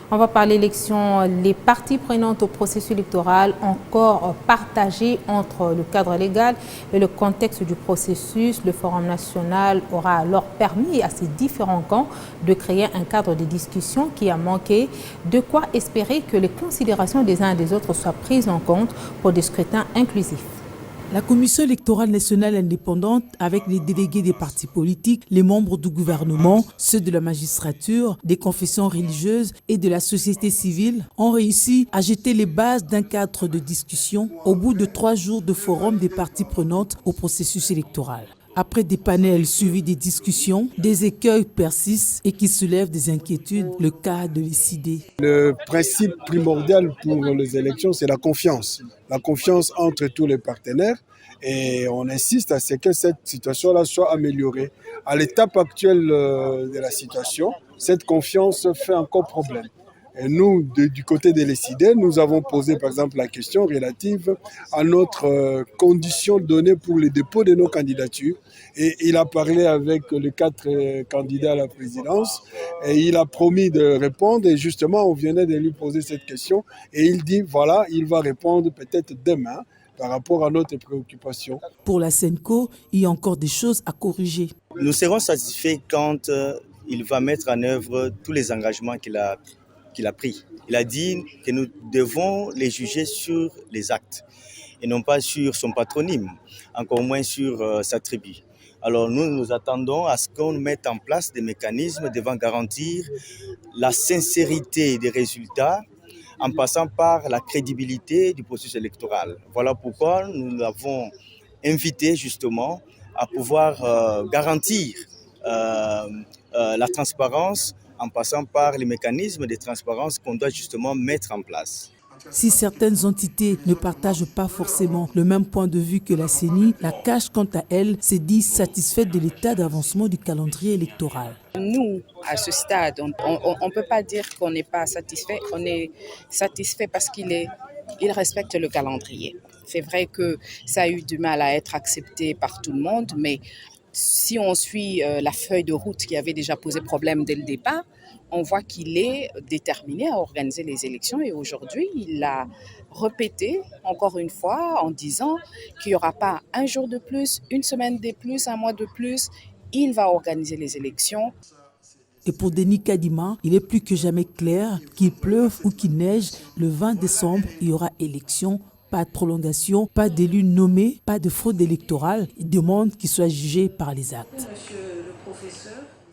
On va parler élection. Les parties prenantes au processus électoral encore partagées entre le cadre légal et le contexte du processus. Le Forum national aura alors permis à ces différents camps de créer un cadre de discussion qui a manqué. De quoi espérer que les considérations des uns et des autres soient prises en compte pour des scrutins inclusifs. La Commission électorale nationale indépendante, avec les délégués des partis politiques, les membres du gouvernement, ceux de la magistrature, des confessions religieuses et de la société civile, ont réussi à jeter les bases d'un cadre de discussion au bout de 3 jours de forum des parties prenantes au processus électoral. Après des panels suivis des discussions, des écueils persistent et qui soulèvent des inquiétudes, le cas de décider. Le principe primordial pour les élections, c'est la confiance. La confiance entre tous les partenaires et on insiste à ce que cette situation-là soit améliorée. À l'étape actuelle de la situation, cette confiance fait encore problème. Et nous, du côté des décideurs, nous avons posé par exemple la question relative à notre condition donnée pour le dépôt de nos candidatures. Et il a parlé avec les 4 candidats à la présidence et il a promis de répondre. Et justement, on venait de lui poser cette question et il dit voilà, il va répondre peut-être demain par rapport à notre préoccupation. Pour la SENCO, il y a encore des choses à corriger. Nous serons satisfaits quand il va mettre en œuvre tous les engagements qu'il a pris. Il a dit que nous devons les juger sur les actes et non pas sur son patronyme, encore moins sur sa tribu. Alors nous attendons à ce qu'on mette en place des mécanismes devant garantir la sincérité des résultats en passant par la crédibilité du processus électoral. Voilà pourquoi nous l'avons invité justement à pouvoir garantir la transparence en passant par les mécanismes de transparence qu'on doit justement mettre en place. Si certaines entités ne partagent pas forcément le même point de vue que la CENI, la CAJ, quant à elle, s'est dit satisfaite de l'état d'avancement du calendrier électoral. Nous, à ce stade, on ne peut pas dire qu'on n'est pas satisfait. On est satisfait parce qu'il respecte le calendrier. C'est vrai que ça a eu du mal à être accepté par tout le monde, mais si on suit la feuille de route qui avait déjà posé problème dès le départ, on voit qu'il est déterminé à organiser les élections et aujourd'hui, il l'a répété encore une fois en disant qu'il n'y aura pas un jour de plus, une semaine de plus, un mois de plus. Il va organiser les élections. Et pour Denis Kadima, il est plus que jamais clair qu'il pleuve ou qu'il neige, le 20 décembre, il y aura élection. Pas de prolongation, pas d'élus nommés, pas de fraude électorale. Il demande qu'il soit jugé par les actes. Monsieur le professeur.